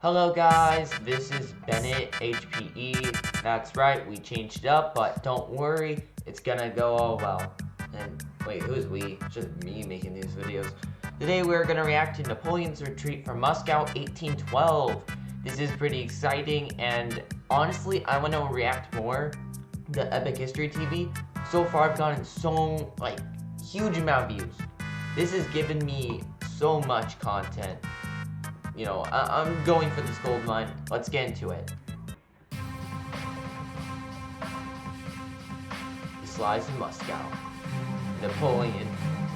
Hello guys, this is Bennett HPE. That's right, we changed it up, but don't worry, it's gonna go all well. And wait, who's we? It's just me making these videos. Today we're gonna react to Napoleon's retreat from Moscow 1812. This is pretty exciting, and honestly, I want to react more to Epic History TV. So far I've gotten so, huge amount of views. This has given me so much content. You know, I'm going for this gold mine. Let's get into it. He slides in Moscow. Napoleon,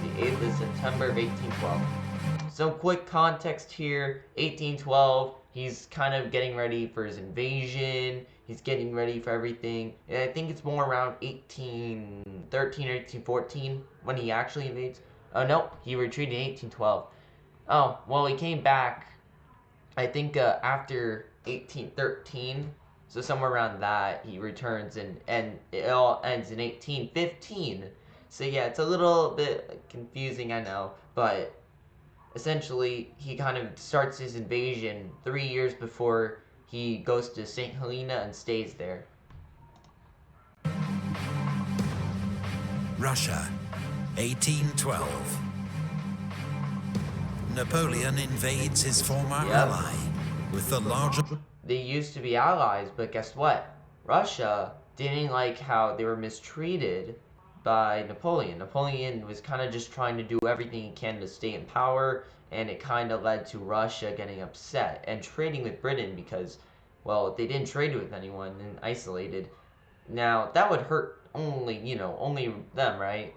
the 8th of September of 1812. Some quick context here. 1812, he's kind of getting ready for his invasion. He's getting ready for everything. And I think it's more around 1813 or 1814 when he actually invades. Oh, no, he retreated in 1812. Oh, well, he came back I think after 1813, so somewhere around that, he returns and it all ends in 1815. So yeah, it's a little bit confusing, I know, but essentially he kind of starts his invasion 3 years before he goes to St. Helena and stays there. Russia, 1812. Napoleon invades his former ally with the larger... They used to be allies, but guess what? Russia didn't like how they were mistreated by Napoleon. Napoleon was kind of just trying to do everything he can to stay in power, and it kind of led to Russia getting upset and trading with Britain because, well, they didn't trade with anyone and isolated. Now, that would hurt only them, right?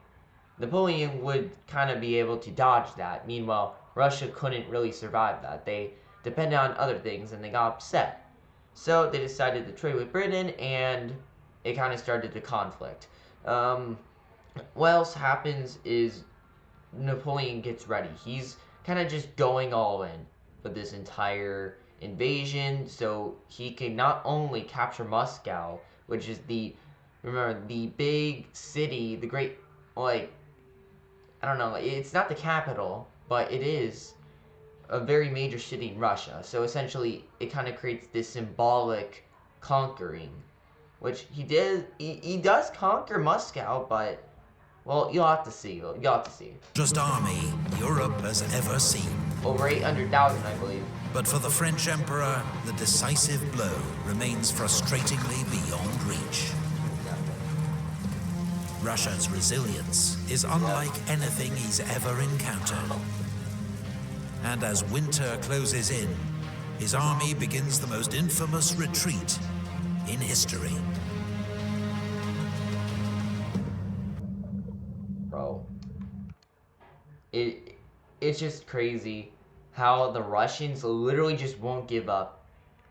Napoleon would kind of be able to dodge that. Meanwhile, Russia couldn't really survive that. They depended on other things and they got upset. So they decided to trade with Britain and it kind of started the conflict. What else happens is Napoleon gets ready. He's kind of just going all in for this entire invasion. So he can not only capture Moscow, which is the big city, the great, I don't know, it's not the capital, but it is a very major city in Russia. So essentially, it kind of creates this symbolic conquering, which he did. He does conquer Moscow, but, well, you'll have to see. You'll have to see. Largest army Europe has ever seen. Over 800,000, I believe. But for the French Emperor, the decisive blow remains frustratingly beyond reach. Russia's resilience is unlike anything he's ever encountered. And as winter closes in, his army begins the most infamous retreat in history. Bro, it's just crazy how the Russians literally just won't give up.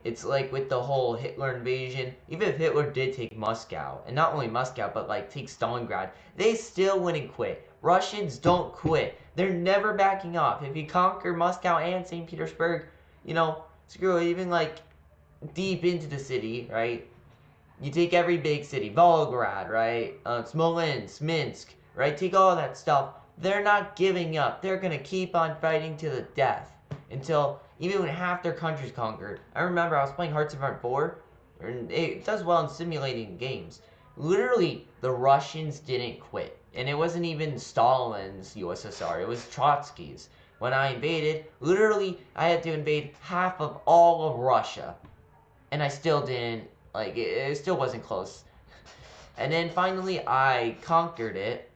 It's like with the whole Hitler invasion, even if Hitler did take Moscow, and not only Moscow, but take Stalingrad, they still wouldn't quit. Russians don't quit. They're never backing off. If you conquer Moscow and St. Petersburg, screw it, even deep into the city, right? You take every big city, Volgograd, right? Smolensk, Minsk, right? Take all that stuff. They're not giving up. They're gonna keep on fighting to the death until even when half their country's conquered. I remember I was playing Hearts of Iron 4, and it does well in simulating games. Literally, the Russians didn't quit. And it wasn't even Stalin's USSR, it was Trotsky's. When I invaded, literally, I had to invade half of all of Russia. And I still didn't, it still wasn't close. And then finally, I conquered it,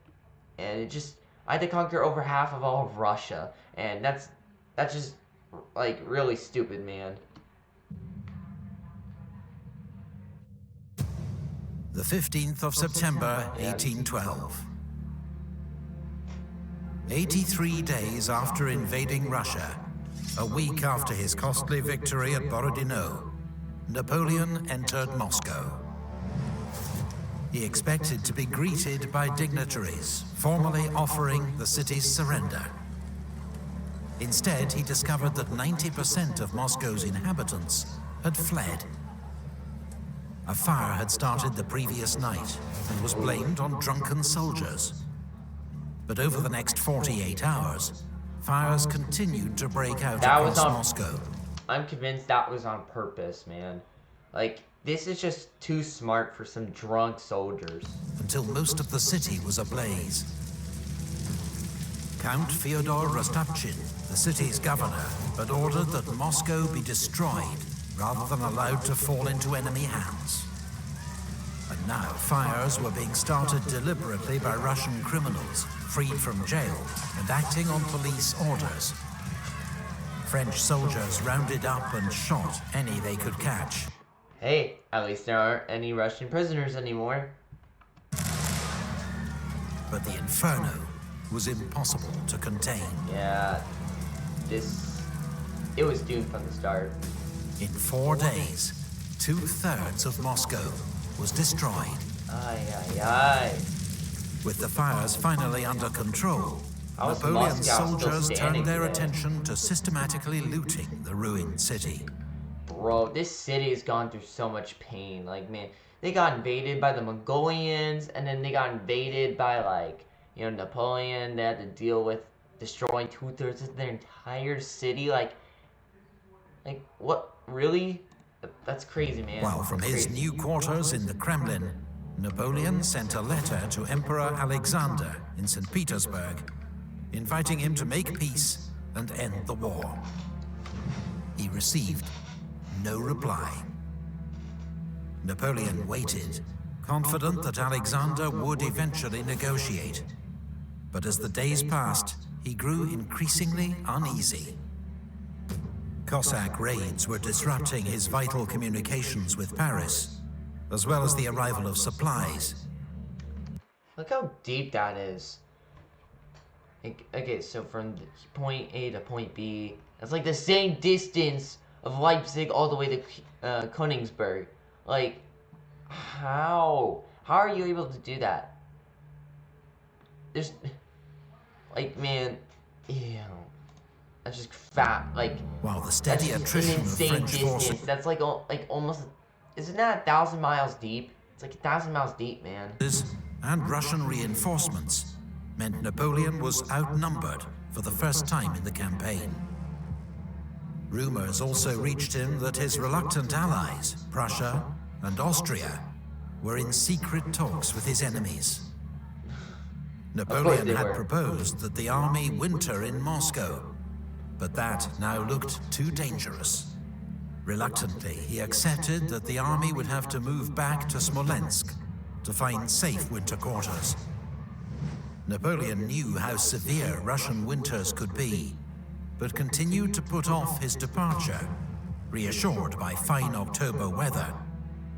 and I had to conquer over half of all of Russia. And that's just really stupid, man. The 15th of September, 1812. 83 days after invading Russia, a week after his costly victory at Borodino, Napoleon entered Moscow. He expected to be greeted by dignitaries, formally offering the city's surrender. Instead, he discovered that 90% of Moscow's inhabitants had fled. A fire had started the previous night and was blamed on drunken soldiers. But over the next 48 hours, fires continued to break out across Moscow. I'm convinced that was on purpose, man. Like, this is just too smart for some drunk soldiers. Until most of the city was ablaze. Count Fyodor Rostopchin, the city's governor, had ordered that Moscow be destroyed rather than allowed to fall into enemy hands. And now fires were being started deliberately by Russian criminals, freed from jail and acting on police orders. French soldiers rounded up and shot any they could catch. Hey, at least there aren't any Russian prisoners anymore. But the inferno was impossible to contain. Yeah, it was doomed from the start. In 4 days, 2/3 of Moscow was destroyed. Ay, ay, ay. With the fires finally under control, How is Napoleon's Moscow still soldiers standing turned their today? attention to systematically looting the ruined city. Bro, this city has gone through so much pain. Like, man, they got invaded by the Mongolians, and then they got invaded by, like, you know, Napoleon. They had to deal with destroying 2/3 of their entire city. Like, what? Really? That's crazy, man. While from his new quarters in the Kremlin, Napoleon sent a letter to Emperor Alexander in St. Petersburg, inviting him to make peace and end the war. He received no reply. Napoleon waited, confident that Alexander would eventually negotiate. But as the days passed, he grew increasingly uneasy. Cossack raids were disrupting his vital communications with Paris, as well as the arrival of supplies. Look how deep that is. Okay, so from point A to point B, that's like the same distance of Leipzig all the way to Königsberg. Like, how? How are you able to do that? There's, like, man, ew. That's just fat. Like, While the steady that's attrition an of insane French distance. forces That's like almost. Isn't that 1,000 miles deep? It's like 1,000 miles deep, man. and Russian reinforcements meant Napoleon was outnumbered for the first time in the campaign. Rumors also reached him that his reluctant allies, Prussia and Austria, were in secret talks with his enemies. Napoleon had proposed that the army winter in Moscow, but that now looked too dangerous. Reluctantly, he accepted that the army would have to move back to Smolensk to find safe winter quarters. Napoleon knew how severe Russian winters could be, but continued to put off his departure, reassured by fine October weather,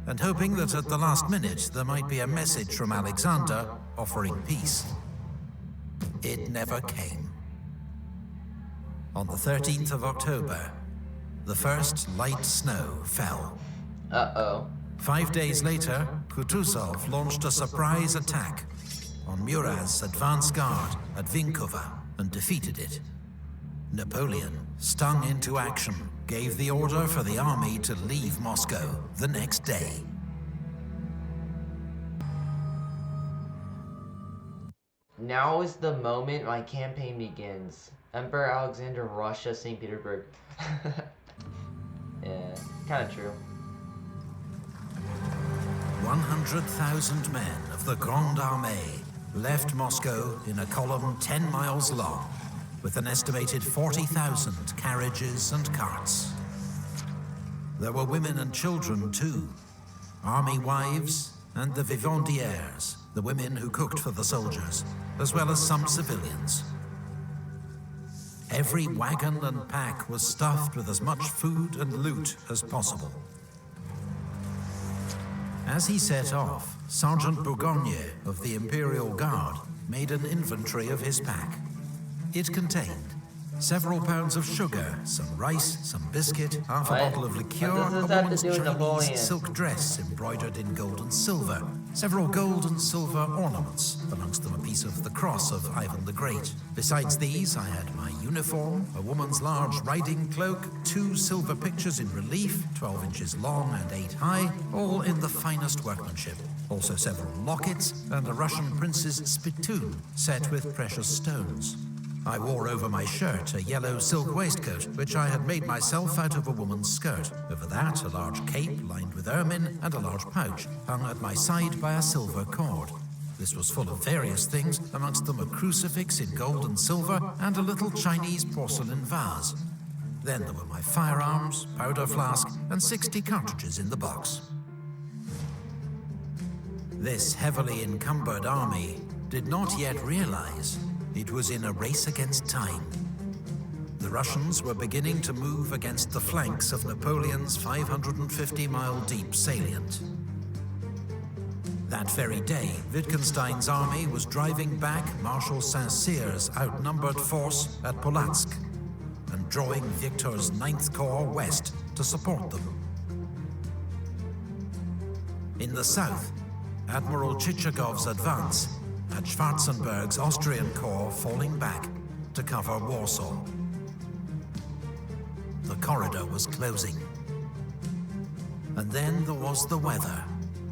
and hoping that at the last minute there might be a message from Alexander offering peace. It never came. On the 13th of October, the first light snow fell. Uh-oh. 5 days later, Kutuzov launched a surprise attack on Murat's advance guard at Vinkova and defeated it. Napoleon, stung into action, gave the order for the army to leave Moscow the next day. Now is the moment my campaign begins. Emperor Alexander, Russia, St. Petersburg. Yeah, kind of true. 100,000 men of the Grande Armée left Moscow in a column 10 miles long, with an estimated 40,000 carriages and carts. There were women and children too, army wives and the vivandières, the women who cooked for the soldiers, as well as some civilians. Every wagon and pack was stuffed with as much food and loot as possible. As he set off, Sergeant Bourgogne of the Imperial Guard made an inventory of his pack. It contained several pounds of sugar, some rice, some biscuit, half a bottle of liqueur, What does a this have to woman's do with Napoleon? Chinese silk dress embroidered in gold and silver, several gold and silver ornaments, amongst them a piece of the cross of Ivan the Great. Besides these, I had my uniform, a woman's large riding cloak, 2 silver pictures in relief, 12 inches long and 8 high, all in the finest workmanship. Also several lockets and a Russian prince's spittoon set with precious stones. I wore over my shirt a yellow silk waistcoat, which I had made myself out of a woman's skirt. Over that, a large cape lined with ermine and a large pouch, hung at my side by a silver cord. This was full of various things, amongst them a crucifix in gold and silver and a little Chinese porcelain vase. Then there were my firearms, powder flask, and 60 cartridges in the box. This heavily encumbered army did not yet realize it was in a race against time. The Russians were beginning to move against the flanks of Napoleon's 550-mile-deep salient. That very day, Wittgenstein's army was driving back Marshal Saint-Cyr's outnumbered force at Polotsk and drawing Victor's 9th Corps west to support them. In the south, Admiral Chichagov's advance had Schwarzenberg's Austrian Corps falling back to cover Warsaw. The corridor was closing. And then there was the weather.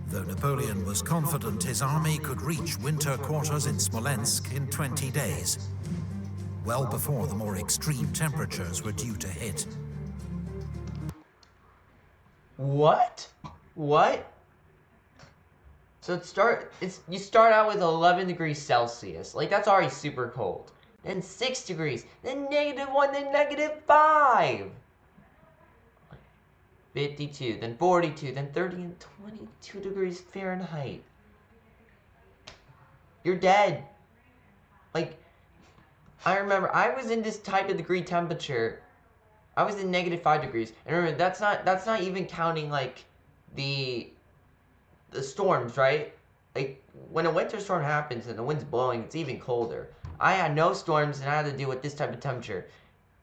Though Napoleon was confident his army could reach winter quarters in Smolensk in 20 days, well before the more extreme temperatures were due to hit. What? What? So you start out with 11 degrees Celsius. Like, that's already super cold. Then 6 degrees, then -1, then -5. 52, then 42, then 30 and 22 degrees Fahrenheit. You're dead. Like, I remember I was in this type of degree temperature. I was in -5 degrees. And remember, that's not even counting like the storms, right? Like, when a winter storm happens and the wind's blowing, it's even colder. I had no storms and I had to deal with this type of temperature.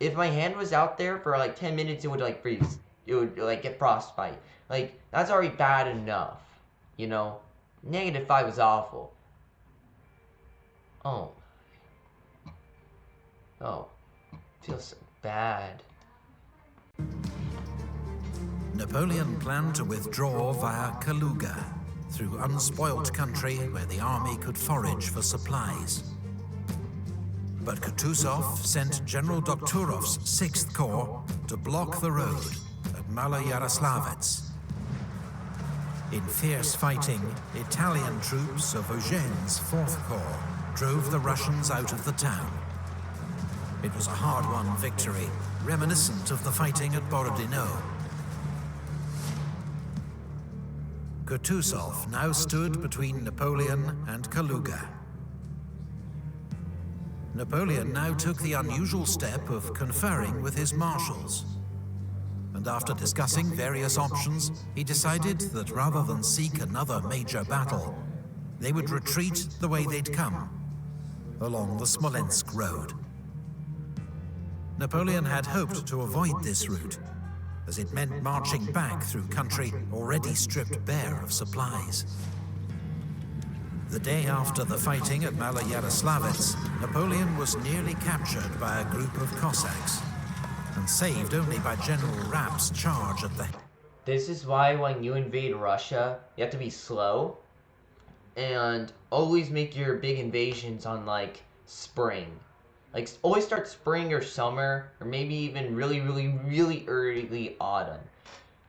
If my hand was out there for like 10 minutes, it would like freeze. It would like get frostbite. Like, that's already bad enough, you know? -5 was awful. Oh. Oh. Feels so bad. Napoleon planned to withdraw via Kaluga, through unspoilt country where the army could forage for supplies. But Kutuzov sent General Dokhturov's 6th Corps to block the road at Maloyaroslavets. In fierce fighting, Italian troops of Eugene's 4th Corps drove the Russians out of the town. It was a hard-won victory, reminiscent of the fighting at Borodino. Kutuzov now stood between Napoleon and Kaluga. Napoleon now took the unusual step of conferring with his marshals. And after discussing various options, he decided that rather than seek another major battle, they would retreat the way they'd come, along the Smolensk road. Napoleon had hoped to avoid this route, as it meant marching back through country already stripped bare of supplies. The day after the fighting at Maloyaroslavets, Napoleon was nearly captured by a group of Cossacks, and saved only by General Rapp's charge at the... This is why when you invade Russia, you have to be slow, and always make your big invasions on, like, spring. Like, always start spring or summer, or maybe even really, really, really early autumn.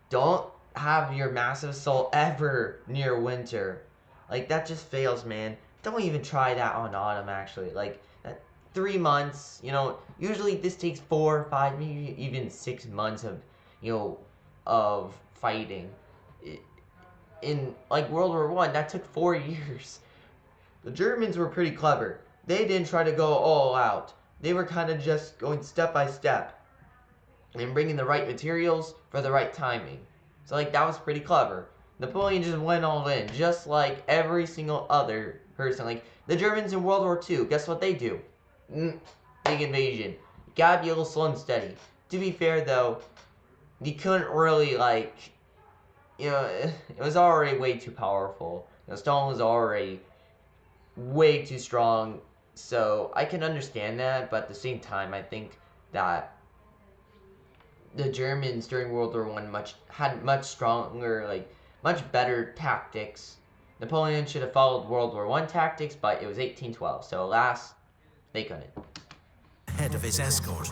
Don't have your massive assault ever near winter. Like, that just fails, man. Don't even try that on autumn, actually. Like, 3 months, you know, usually this takes 4, 5, maybe even 6 months of, you know, of fighting. In, like, World War I, that took 4 years. The Germans were pretty clever. They didn't try to go all out. They were kind of just going step by step and bringing the right materials for the right timing. So, like, that was pretty clever. Napoleon just went all in, just like every single other person. Like, the Germans in World War II, guess what they do? Big invasion. You gotta be a little slow and steady. To be fair, though, you couldn't really, like, you know, it was already way too powerful. You know, Stalin was already way too strong. So I can understand that, but at the same time, I think that the Germans during World War I had much stronger, like, much better tactics. Napoleon should have followed World War I tactics, but it was 1812, so alas, they couldn't. head of his escort.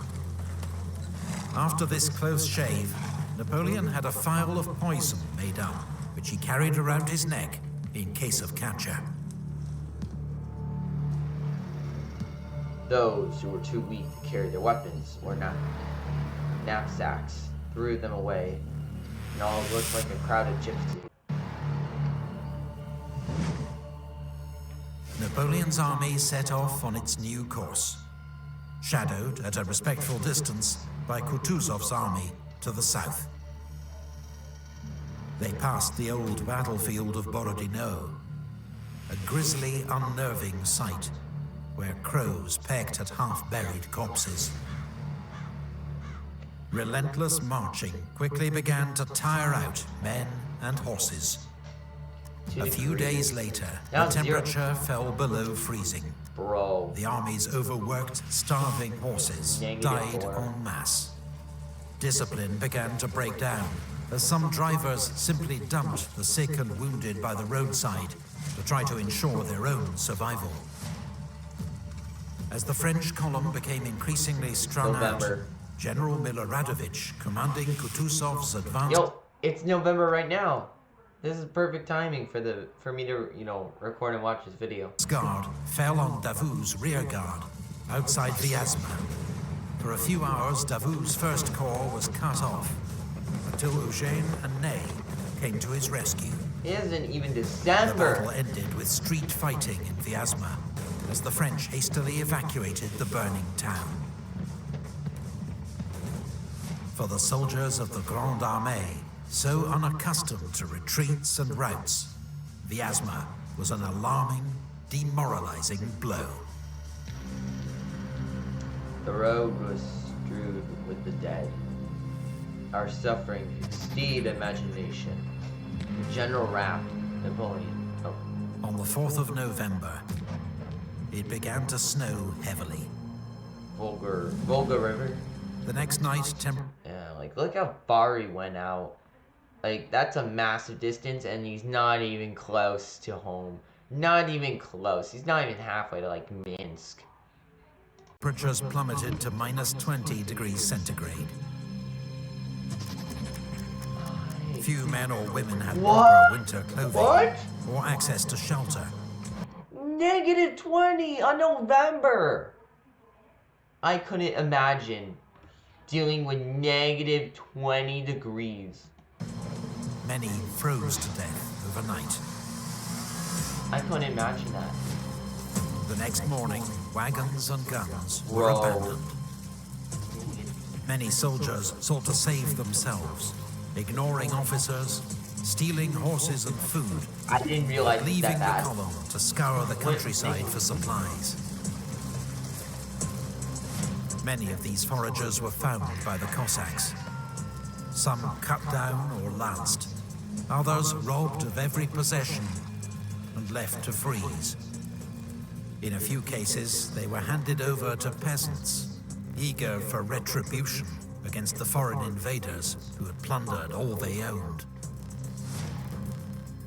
After this close shave, Napoleon had a phial of poison made up, which he carried around his neck in case of capture. Those who were too weak to carry their weapons or knapsacks threw them away, and all looked like a crowded gypsy. Napoleon's army set off on its new course, shadowed at a respectful distance by Kutuzov's army to the south. They passed the old battlefield of Borodino, a grisly, unnerving sight where crows pecked at half-buried corpses. Relentless marching quickly began to tire out men and horses. A few days later, the temperature fell below freezing. Bro. The army's overworked, starving horses died en masse. Discipline began to break down, as some drivers simply dumped the sick and wounded by the roadside to try to ensure their own survival. As the French column became increasingly strung out, General Miloradovich, commanding Kutuzov's advance... Yo, it's November right now. This is perfect timing for me to, record and watch this video. ...guard fell on Davout's rear guard outside Vyazma. For a few hours, Davout's first corps was cut off until Eugène and Ney came to his rescue. It isn't even December. The battle ended with street fighting in Vyazma as the French hastily evacuated the burning town. For the soldiers of the Grande Armée, so unaccustomed to retreats and routes, Vyazma was an alarming, demoralizing blow. The road was strewed with the dead. Our suffering exceeded imagination. The general rapped Napoleon. Oh. On the 4th of November, it began to snow heavily. Volga River. The next night, yeah, look how far he went out. That's a massive distance, and he's not even close to home. Not even close. He's not even halfway to, Minsk. Temperatures plummeted to minus 20 degrees centigrade. Few men or women had proper winter clothing or access to shelter. Negative 20 on November! I couldn't imagine dealing with negative 20 degrees. Many froze to death overnight. I couldn't imagine that. The next morning, wagons and guns were abandoned. Many soldiers sought to save themselves, ignoring officers, stealing horses and food, I didn't realize leaving the that column to scour the countryside for supplies. Many of these foragers were found by the Cossacks. Some cut down or lanced, others robbed of every possession and left to freeze. In a few cases, they were handed over to peasants, eager for retribution against the foreign invaders who had plundered all they owned.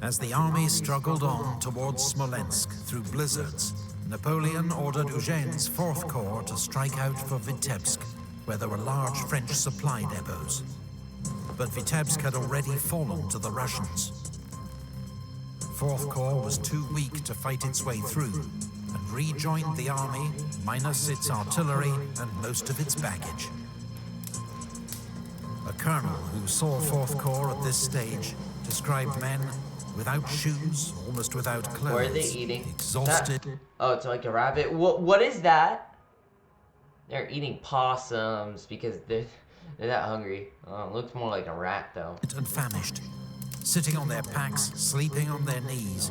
As the army struggled on towards Smolensk through blizzards, Napoleon ordered Eugène's 4th Corps to strike out for Vitebsk, where there were large French supply depots. But Vitebsk had already fallen to the Russians. 4th Corps was too weak to fight its way through and rejoined the army, minus its artillery and most of its baggage. A colonel who saw 4th Corps at this stage described men without shoes, almost without clothes. What are they eating? Exhausted. Oh, it's like a rabbit. What is that? They're eating possums because they're that hungry. Oh, it looks more like a rat though. And famished, sitting on their packs, sleeping on their knees,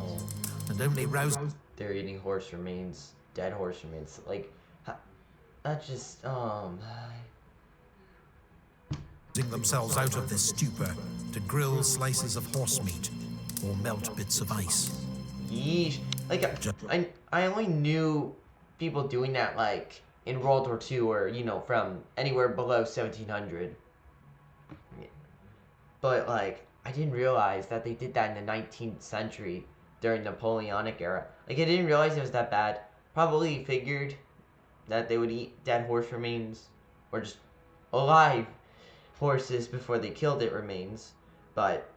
and only roused. They're eating horse remains, dead horse remains. That's just themselves out of this stupor to grill slices of horse meat or melt bits of ice. Yeesh. I only knew people doing that in World War II or, from anywhere below 1700. But I didn't realize that they did that in the 19th century during the Napoleonic era. I didn't realize it was that bad. Probably figured that they would eat dead horse remains, or just alive horses before they killed it remains. But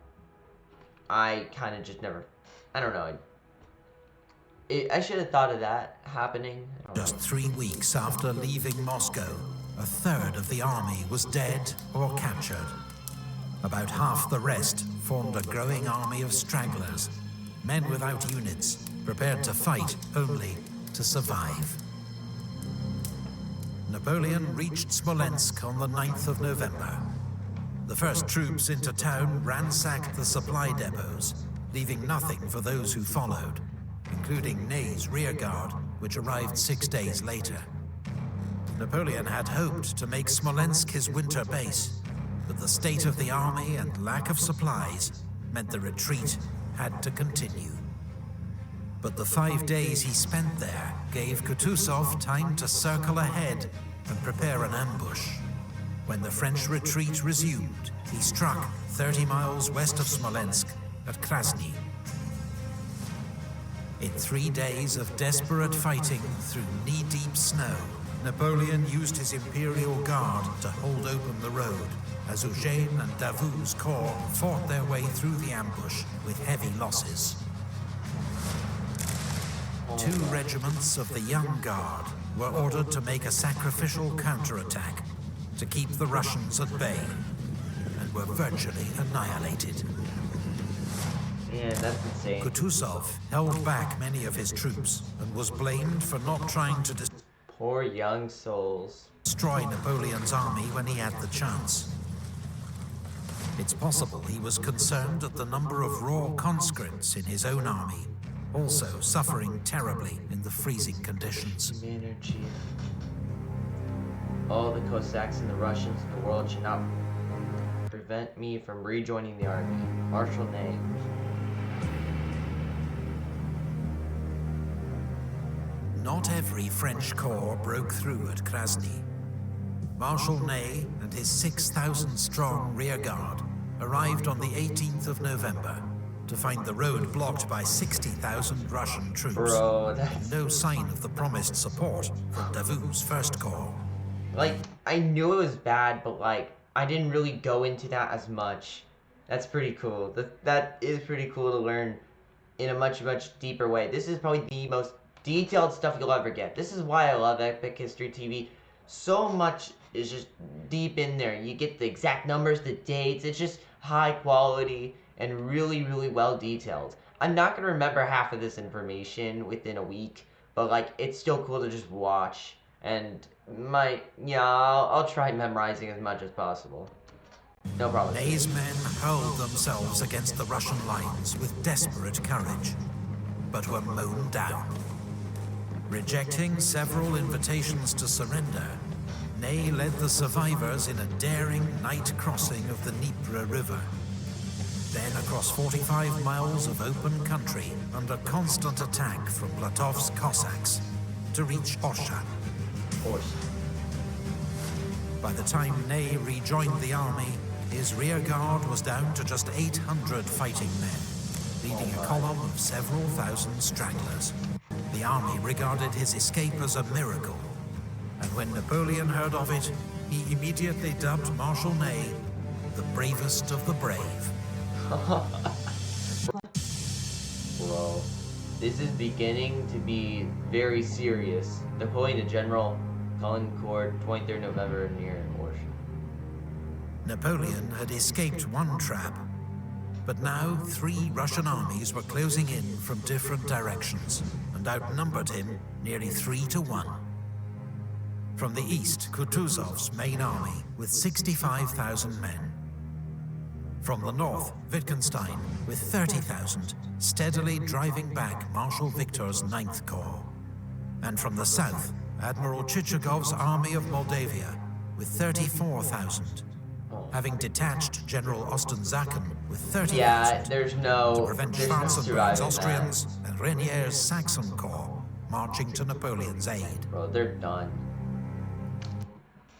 I kind of just never, I don't know. I should have thought of that happening. Just 3 weeks after leaving Moscow, a third of the army was dead or captured. About half the rest formed a growing army of stragglers, men without units, prepared to fight only to survive. Napoleon reached Smolensk on the 9th of November. The first troops into town ransacked the supply depots, leaving nothing for those who followed, including Ney's rearguard, which arrived 6 days later. Napoleon had hoped to make Smolensk his winter base, but the state of the army and lack of supplies meant the retreat had to continue. But the 5 days he spent there gave Kutuzov time to circle ahead and prepare an ambush. When the French retreat resumed, he struck 30 miles west of Smolensk at Krasny. In 3 days of desperate fighting through knee-deep snow, Napoleon used his Imperial Guard to hold open the road, as Eugène and Davout's corps fought their way through the ambush with heavy losses. 2 regiments of the Young Guard were ordered to make a sacrificial counterattack to keep the Russians at bay, and were virtually annihilated. Man, that's insane. Kutuzov held back many of his troops and was blamed for not trying to Poor young souls. destroy Napoleon's army when he had the chance. It's possible he was concerned at the number of raw conscripts in his own army, also suffering terribly in the freezing conditions. Energy. All the Cossacks and the Russians in the world should not prevent me from rejoining the army. Marshal Ney. Not every French corps broke through at Krasny. Marshal Ney and his 6,000-strong rearguard arrived on the 18th of November to find the road blocked by 60,000 Russian troops. Bro, that's... No sign of the promised support from Davout's First Corps. Like, I knew it was bad, but, like, I didn't really go into that as much. That's pretty cool. That is pretty cool to learn in a much, much deeper way. This is probably the most detailed stuff you'll ever get. This is why I love Epic History TV. So much is just deep in there. You get the exact numbers, the dates. It's just high quality and really, really well detailed. I'm not going to remember half of this information within a week, but, like, it's still cool to just watch. And I'll try memorizing as much as possible. No problem. Ney's men hurled themselves against the Russian lines with desperate courage, but were mown down. Rejecting several invitations to surrender, Ney led the survivors in a daring night crossing of the Dnieper River. Then across 45 miles of open country under constant attack from Platov's Cossacks to reach Orsha. By the time Ney rejoined the army, his rearguard was down to just 800 fighting men, leading a column of several thousand stragglers. The army regarded his escape as a miracle, and when Napoleon heard of it, he immediately dubbed Marshal Ney the bravest of the brave. Bro, this is beginning to be very serious. Napoleon to General Caulaincourt, 23rd November, near Orsha. Napoleon had escaped one trap, but now 3 Russian armies were closing in from different directions and outnumbered him nearly 3-1. From the east, Kutuzov's main army with 65,000 men. From the north, Wittgenstein with 30,000, steadily driving back Marshal Victor's 9th Corps. And from the south, Admiral Chichagov's army of Moldavia with 34,000, having detached General Ostensaken with 30,000 to prevent Schwarzenberg's Austrians and Renier's Saxon Corps marching to Napoleon's aid. Bro, they're done.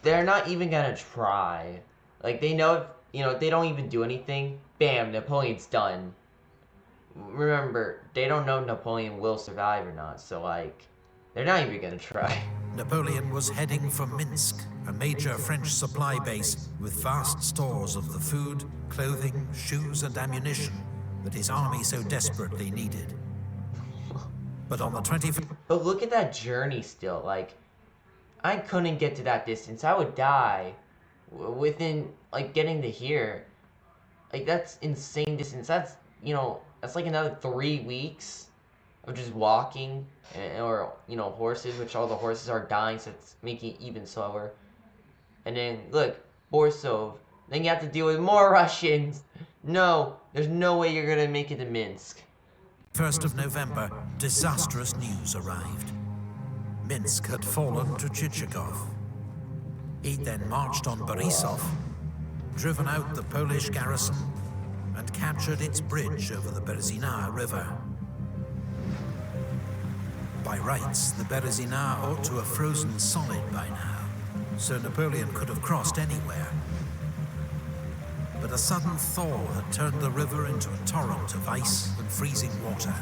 They're not even gonna try. Like, they know if they don't even do anything, bam, Napoleon's done. Remember, they don't know Napoleon will survive or not, so, like, they're not even gonna try. Napoleon was heading for Minsk, a major French supply base with vast stores of the food, clothing, shoes, and ammunition that his army so desperately needed. But on the 25th... But look at that journey still. Like, I couldn't get to that distance. I would die within, like, getting to here. Like, that's insane distance. That's, you know, that's like another 3 weeks of just walking, or, you know, horses, which all the horses are dying, so it's making it even slower. And then, look, Borsov. Then you have to deal with more Russians. No, there's no way you're gonna make it to Minsk. 1st of November, disastrous news arrived. Minsk had fallen to Chichagov. He'd then marched on Borisov, driven out the Polish garrison, and captured its bridge over the Berezina River. By rights, the Berezina ought to have frozen solid by now, so Napoleon could have crossed anywhere. But a sudden thaw had turned the river into a torrent of ice and freezing water.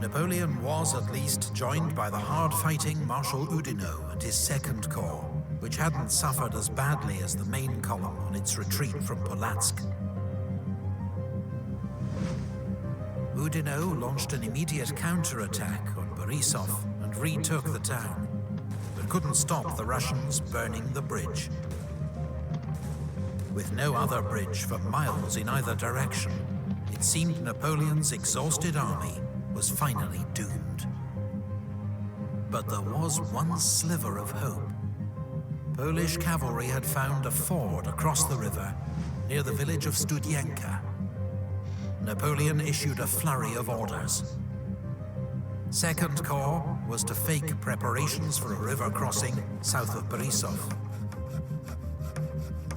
Napoleon was at least joined by the hard-fighting Marshal Oudinot and his Second Corps, which hadn't suffered as badly as the main column on its retreat from Polotsk. Oudinot launched an immediate counterattack on Borisov and retook the town, but couldn't stop the Russians burning the bridge. With no other bridge for miles in either direction, it seemed Napoleon's exhausted army was finally doomed. But there was one sliver of hope. Polish cavalry had found a ford across the river near the village of Studienka. Napoleon issued a flurry of orders. Second Corps was to fake preparations for a river crossing south of Borisov.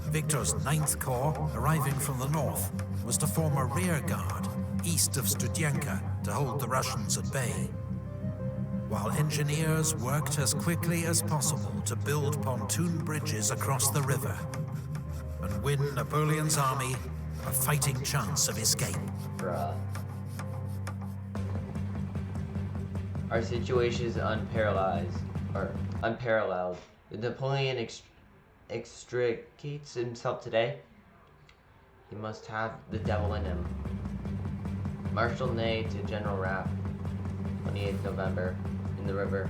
Victor's 9th Corps, arriving from the north, was to form a rear guard east of Studienka to hold the Russians at bay, while engineers worked as quickly as possible to build pontoon bridges across the river and win Napoleon's army a fighting chance of escape. Bruh. Our situation is unparalleled. Napoleon extricates himself today. He must have the devil in him. Marshal Ney to General Rapp, 28th November, in the river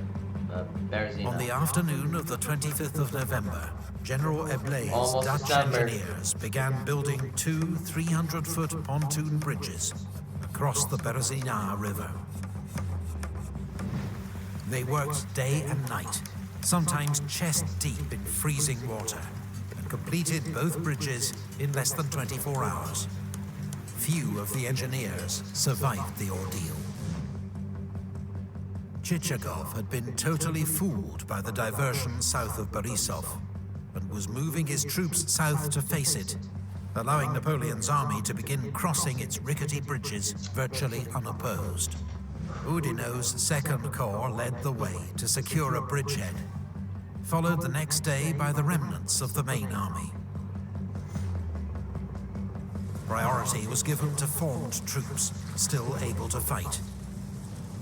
of Berezina. On the afternoon of the 25th of November, General Eblé's Dutch engineers began building two 300-foot pontoon bridges across the Berezina River. They worked day and night, sometimes chest deep in freezing water, and completed both bridges in less than 24 hours. Few of the engineers survived the ordeal. Chichagov had been totally fooled by the diversion south of Borisov and was moving his troops south to face it, allowing Napoleon's army to begin crossing its rickety bridges virtually unopposed. Oudinot's Second Corps led the way to secure a bridgehead, followed the next day by the remnants of the main army. Priority was given to formed troops, still able to fight.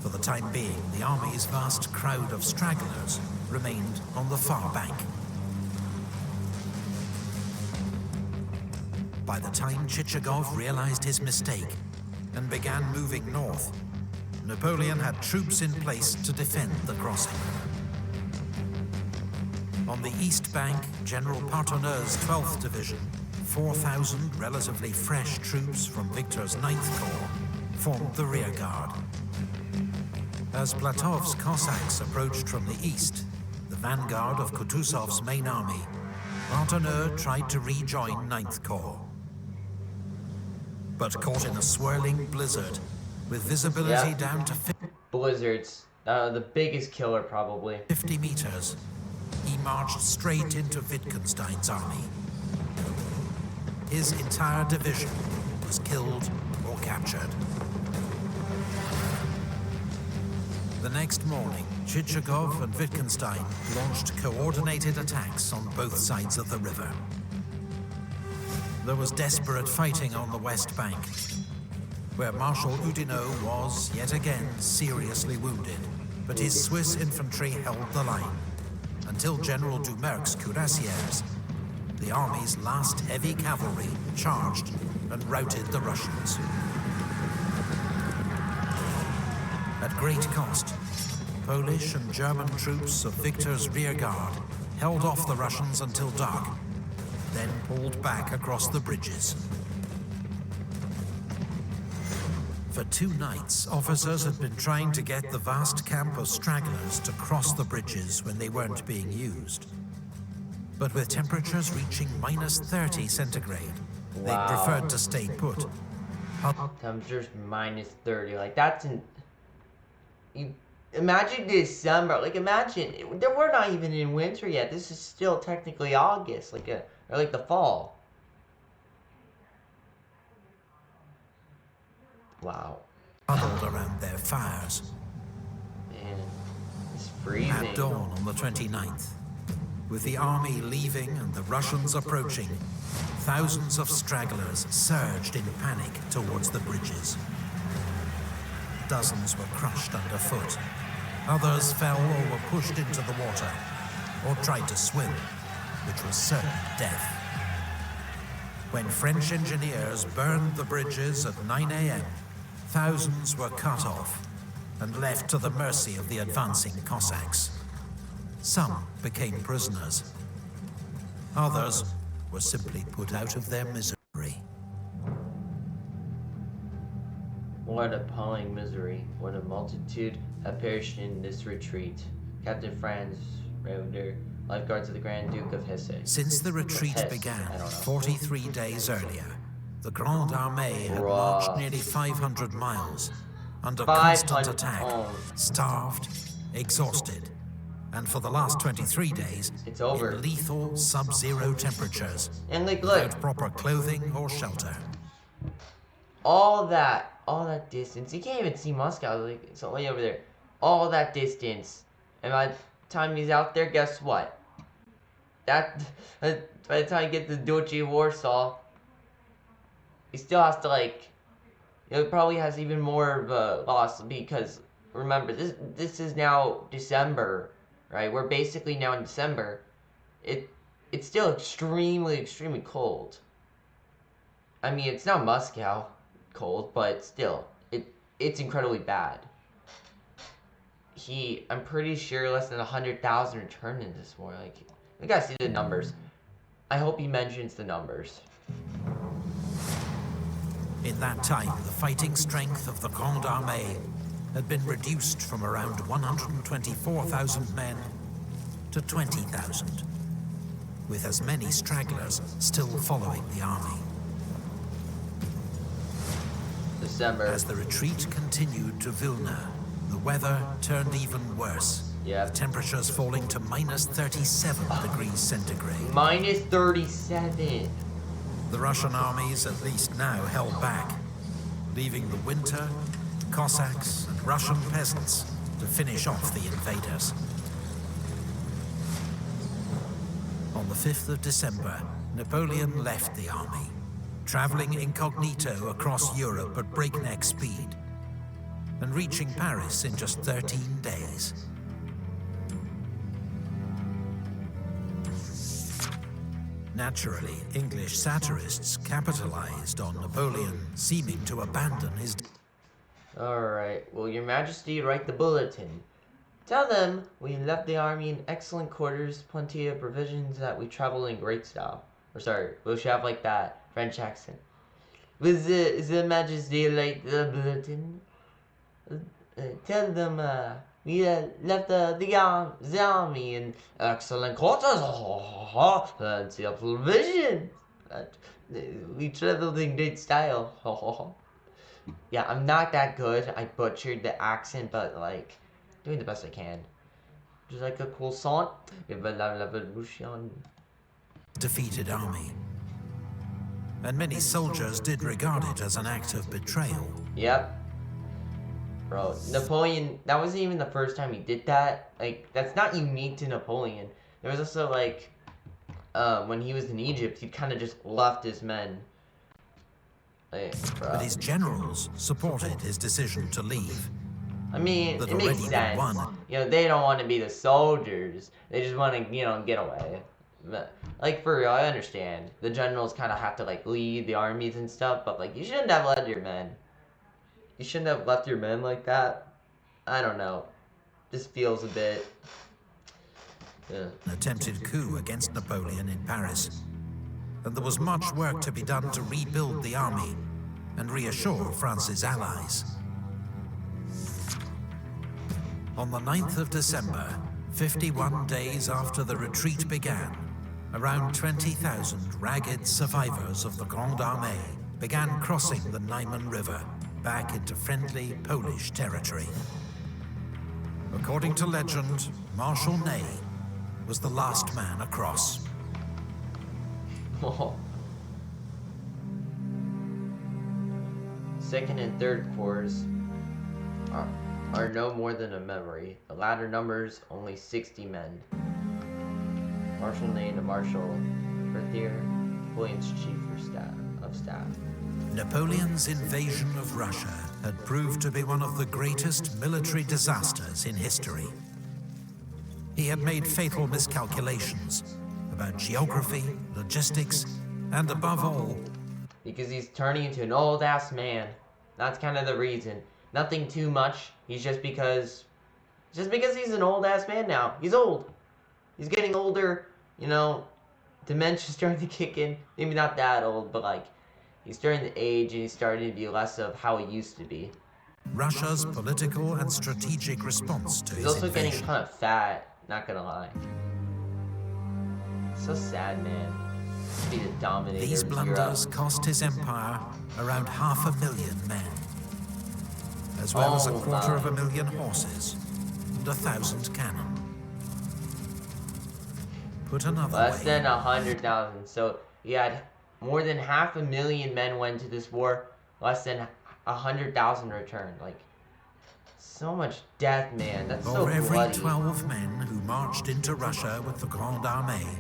For the time being, the army's vast crowd of stragglers remained on the far bank. By the time Chichagov realized his mistake and began moving north, Napoleon had troops in place to defend the crossing. On the east bank, General Partonneux's 12th Division, 4,000 relatively fresh troops from Victor's 9th Corps, formed the rear guard. As Platov's Cossacks approached from the east, the vanguard of Kutuzov's main army, Partonneux tried to rejoin 9th Corps. But caught in a swirling blizzard, with visibility down to blizzards, the biggest killer probably. 50 meters, he marched straight into Wittgenstein's army. His entire division was killed or captured. The next morning, Chichagov and Wittgenstein launched coordinated attacks on both sides of the river. There was desperate fighting on the west bank, where Marshal Oudinot was, yet again, seriously wounded. But his Swiss infantry held the line, until General Doumerc's cuirassiers, the army's last heavy cavalry, charged and routed the Russians. At great cost, Polish and German troops of Victor's rearguard held off the Russians until dark, then pulled back across the bridges. For 2 nights, officers had been trying to get the vast camp of stragglers to cross the bridges when they weren't being used. But with temperatures reaching -30 centigrade, they preferred to stay put. Temperatures -30, like that's imagine December, like imagine, we're not even in winter yet, this is still technically August, or like the fall. Wow. Huddled around their fires. Man, it's freezing. At dawn on the 29th, with the army leaving and the Russians approaching, thousands of stragglers surged in panic towards the bridges. Dozens were crushed underfoot. Others fell or were pushed into the water, or tried to swim, which was certain death. When French engineers burned the bridges at 9 a.m., thousands were cut off and left to the mercy of the advancing Cossacks. Some became prisoners. Others were simply put out of their misery. What appalling misery. What a multitude have perished in this retreat. Captain Franz Rauder, lifeguards of the Grand Duke of Hesse. Since the retreat began 43 days earlier, the Grande Armée had marched nearly 500 miles, under constant attack, starved, exhausted, and for the last 23 days, it's over. In lethal sub-zero temperatures, and like, without proper clothing or shelter. All that distance, you can't even see Moscow, like, it's all the way over there. All that distance, and by the time he's out there, guess what? By the time he gets to Duchy Warsaw, he still has to, like, it probably has even more of a loss, because remember, this is now December, right? We're basically now in December. It's still extremely cold. I mean, it's not Moscow cold, but still, it's incredibly bad. I'm pretty sure less than 100,000 returned in this war. Like, we gotta see the numbers. I hope he mentions the numbers. In that time, the fighting strength of the Grande Armée had been reduced from around 124,000 men to 20,000, with as many stragglers still following the army. December. As the retreat continued to Vilna, the weather turned even worse. Yeah. The temperatures falling to -37 degrees centigrade. -37. The Russian armies, at least now, held back, leaving the winter, Cossacks, and Russian peasants to finish off the invaders. On the 5th of December, Napoleon left the army, traveling incognito across Europe at breakneck speed, and reaching Paris in just 13 days. Naturally, English satirists capitalized on Napoleon seeming to abandon his... Alright, will your majesty write the bulletin? Tell them we left the army in excellent quarters, plenty of provisions, that we travel in great style. Or sorry, we should have like that French accent. Will the majesty write the bulletin? Tell them we left the army in excellent quarters, plenty of provisions. We traveled in great style. Yeah, I'm not that good. I butchered the accent, but like, doing the best I can. Just like a croissant. Defeated army. And many soldiers did regard it as an act of betrayal. Yep. Bro, Napoleon, that wasn't even the first time he did that. Like, that's not unique to Napoleon. There was also, like, when he was in Egypt, he kind of just left his men. Like, But bro. his generals supported his decision to leave. I mean, That it makes already been sense. won. You know, they don't want to be the soldiers. They just want to, get away. But, like, for real, I understand. The generals kind of have to, like, lead the armies and stuff, but, like, you shouldn't have led your men. You shouldn't have left your men like that. I don't know. This feels a bit... An attempted coup against Napoleon in Paris. And there was much work to be done to rebuild the army and reassure France's allies. On the 9th of December, 51 days after the retreat began, around 20,000 ragged survivors of the Grande Armée began crossing the Niemen River back into friendly Polish territory. According to legend, Marshal Ney was the last man across. Second and third corps are no more than a memory. The latter numbers only 60 men. Marshal Ney to Marshal Berthier, Napoleon's chief of staff. Napoleon's invasion of Russia had proved to be one of the greatest military disasters in history. He had made fatal miscalculations about geography, logistics, and above all, because he's turning into an old-ass man. That's kind of the reason. Nothing too much. Just because he's an old-ass man now. He's old. He's getting older, dementia's starting to kick in. Maybe not that old, but, like, he's starting to age and he's starting to be less of how he used to be. Russia's political and strategic response to He's his also invasion. getting kind of fat, not gonna lie. So sad, man. To be the dominator These of blunders Europe. cost his empire around 500,000 men, as well as 250,000 horses and 1,000 cannon. Put another Less way, than 100,000. So he had more than 500,000 men went to this war. Less than 100,000 returned. Like, so much death, man. That's so for every bloody. 12 men who marched into Russia with the Grande Armée,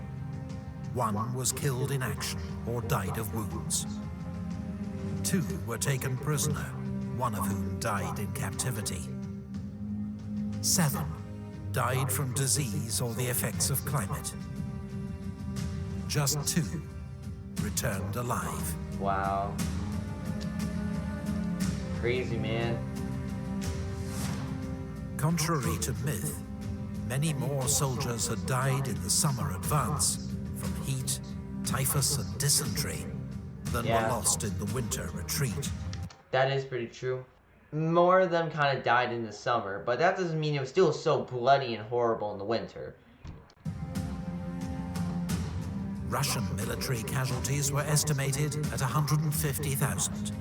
one was killed in action or died of wounds. 2 were taken prisoner, one of whom died in captivity. 7 died from disease or the effects of climate. Just 2 returned alive. Wow. Crazy, man. Contrary to myth, many more soldiers had died in the summer advance from heat, typhus, and dysentery than were lost in the winter retreat. That is pretty true. More of them kind of died in the summer, but that doesn't mean it was still so bloody and horrible in the winter. Russian military casualties were estimated at 150,000,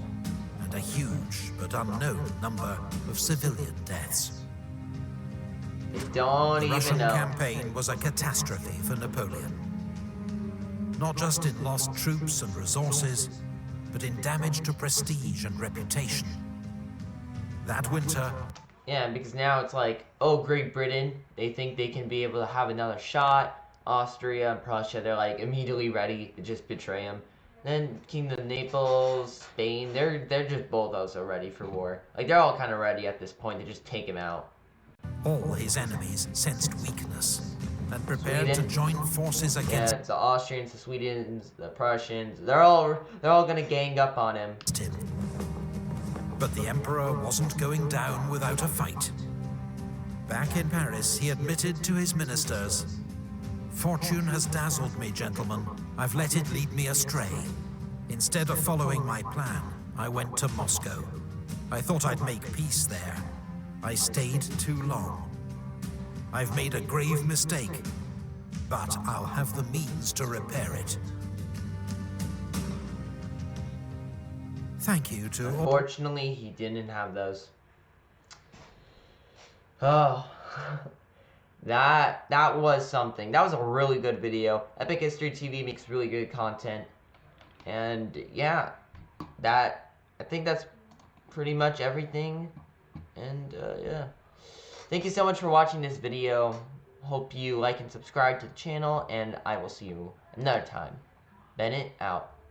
and a huge but unknown number of civilian deaths. They don't The even Russian know. campaign was a catastrophe for Napoleon. Not just in lost troops and resources, but in damage to prestige and reputation. That winter, Yeah, because now it's like, oh, Great Britain, they think they can be able to have another shot. Austria and Prussia, they're like immediately ready to just betray him. Then Kingdom of Naples, Spain, they're just both also ready for war. Like, they're all kind of ready at this point to just take him out. all his enemies sensed weakness and prepared to Sweden. join forces Yeah, against it's the Austrians, the Swedes, the Prussians. They're all gonna gang up on him. him. But the emperor wasn't going down without a fight. Back in Paris, he admitted to his ministers, "Fortune has dazzled me, gentlemen. I've let it lead me astray. Instead of following my plan, I went to Moscow. I thought I'd make peace there. I stayed too long. I've made a grave mistake, but I'll have the means to repair it." Thank you to all. Unfortunately, he didn't have those. Oh, that was something. That was a really good video. Epic History TV makes really good content, and yeah, I think that's pretty much everything. And yeah, thank you so much for watching this video. Hope you like and subscribe to the channel, and I will see you another time. Bennett out.